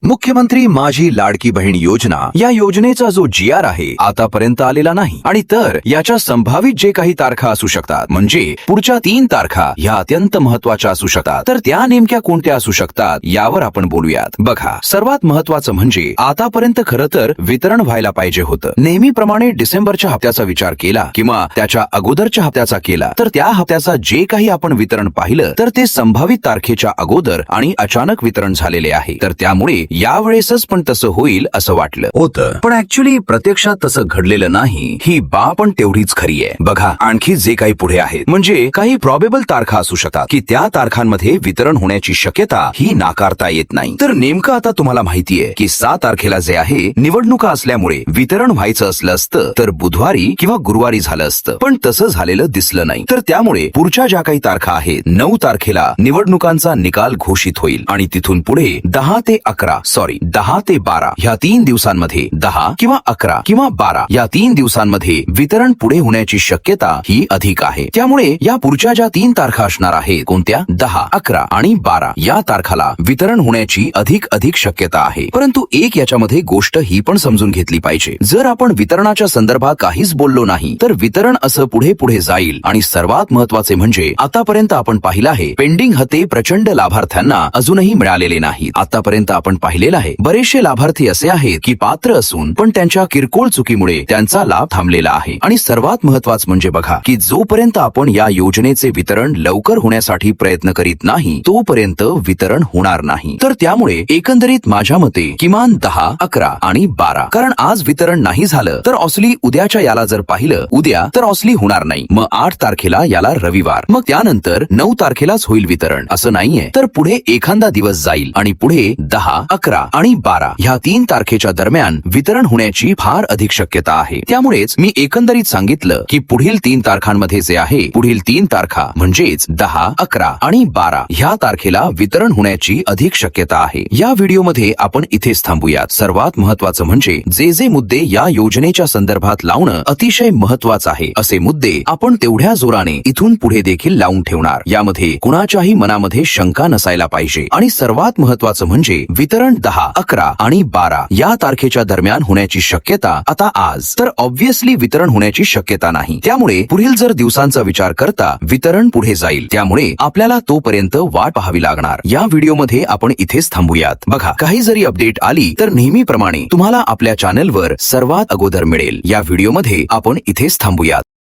मुख्यमंत्री माझी लाडकी बहीण योजना या योजनेचा जो GR आहे आतापर्यंत आलेला नाही आणि तर याच्या संभावित जे काही तारखा असू शकतात म्हणजे पुढच्या 3 तारखा ह्या अत्यंत महत्वाच्या असू शकतात, तर त्या नेमक्या कोणत्या असू शकतात यावर आपण बोलूयात। बघा, सर्वात महत्वाचं म्हणजे आतापर्यंत खरं तर वितरण व्हायला पाहिजे होतं। नेहमीप्रमाणे डिसेंबरच्या हप्त्याचा विचार केला किंवा त्याच्या अगोदरच्या हप्त्याचा केला तर त्या हप्त्याचा जे काही आपण वितरण पाहिलं तर ते संभावित तारखेच्या अगोदर आणि अचानक वितरण झालेले आहे, तर त्यामुळे यावेळेसच पण तसं होईल असं वाटलं होतं, पण ऍक्च्युली प्रत्यक्षात तसं घडलेलं नाही। ही बाब पण तेवढीच खरी आहे। बघा, आणखी जे काही पुढे आहेत म्हणजे काही प्रॉबेबल तारखा असू शकतात की त्या तारखांमध्ये वितरण होण्याची शक्यता ही नाकारता येत नाही। तर नेमकं आता तुम्हाला माहितीये की 6 तारखेला जे आहे निवडणुका असल्यामुळे वितरण व्हायचं असलं असतं तर बुधवारी किंवा गुरुवारी झालं असतं, पण तसं झालेलं दिसलं नाही। तर त्यामुळे पुढच्या ज्या काही तारखा आहेत 9 तारखेला निवडणुकांचा निकाल घोषित होईल आणि तिथून पुढे 10 ते 12 ह्या 3 दिवसांमध्ये 10 किंवा 11 किंवा 12 या 3 दिवसांमध्ये वितरण पुढे होण्याची शक्यता ही अधिक आहे। त्यामुळे या पुढच्या ज्या 3 तारखा असणार आहेत कोणत्या 10, 11 आणि 12 या तारखाला वितरण होण्याची अधिक शक्यता आहे। परंतु एक याच्यामध्ये गोष्ट ही पण समजून घेतली पाहिजे, जर आपण वितरणाच्या संदर्भात काहीच बोललो नाही तर वितरण असं पुढे जाईल। आणि सर्वात महत्वाचे म्हणजे आतापर्यंत आपण पाहिलं आहे पेंडिंग हते प्रचंड लाभार्थ्यांना अजूनही मिळालेले नाहीत। आतापर्यंत आपण पाहिलेलं आहे बरेचसे लाभार्थी असे आहेत की पात्र असून पण त्यांच्या किरकोळ चुकीमुळे त्यांचा लाभ थांबलेला आहे। आणि सर्वात महत्वाचं म्हणजे बघा की जोपर्यंत आपण या योजनेचे वितरण लवकर होण्यासाठी प्रयत्न करीत नाही तोपर्यंत वितरण होणार नाही। तर त्यामुळे एकंदरीत माझ्या मते किमान 10, 11 आणि 12, कारण आज वितरण नाही झालं तर ऑसली उद्याच्या याला जर पाहिलं उद्या तर ऑसली होणार नाही, मग 8 तारखेला याला रविवार, मग त्यानंतर 9 तारखेलाच होईल वितरण असं नाहीये, तर पुढे एखादा दिवस जाईल आणि पुढे 10, 11 आणि 12 ह्या 3 तारखेच्या दरम्यान वितरण होण्याची फार अधिक शक्यता आहे। त्यामुळेच मी एकंदरीत सांगितलं की पुढील 3 तारखांमध्ये जे आहे पुढील 3 तारखा म्हणजेच 10, 11 आणि 12 ह्या तारखेला वितरण होण्याची अधिक शक्यता आहे। या व्हिडिओमध्ये आपण इथेच थांबूयात। सर्वात महत्वाचं म्हणजे जे मुद्दे या योजनेच्या संदर्भात लावणं अतिशय महत्वाचं आहे असे मुद्दे आपण तेवढ्या जोराने इथून पुढे देखील लावून ठेवणार। यामध्ये कुणाच्याही मनामध्ये शंका नसायला पाहिजे। आणि सर्वात महत्वाचं म्हणजे वितरण 10, 11 आणि 12 या तारखेच्या दरम्यान होण्याची शक्यता आता आज तर ऑब्व्हियसली वितरण होण्याची शक्यता नाही। त्यामुळे पुढील जर दिवसांचा विचार करता वितरण पुढे जाईल, त्यामुळे आपल्याला तोपर्यंत वाट पाहावी लागणार। या व्हिडिओमध्ये आपण इथेच थांबूयात। बघा, काही जरी अपडेट आली तर नेहमीप्रमाणे तुम्हाला आपल्या चॅनलवर सर्वात अगोदर मिळेल। या व्हिडिओमध्ये आपण इथेच थांबूयात।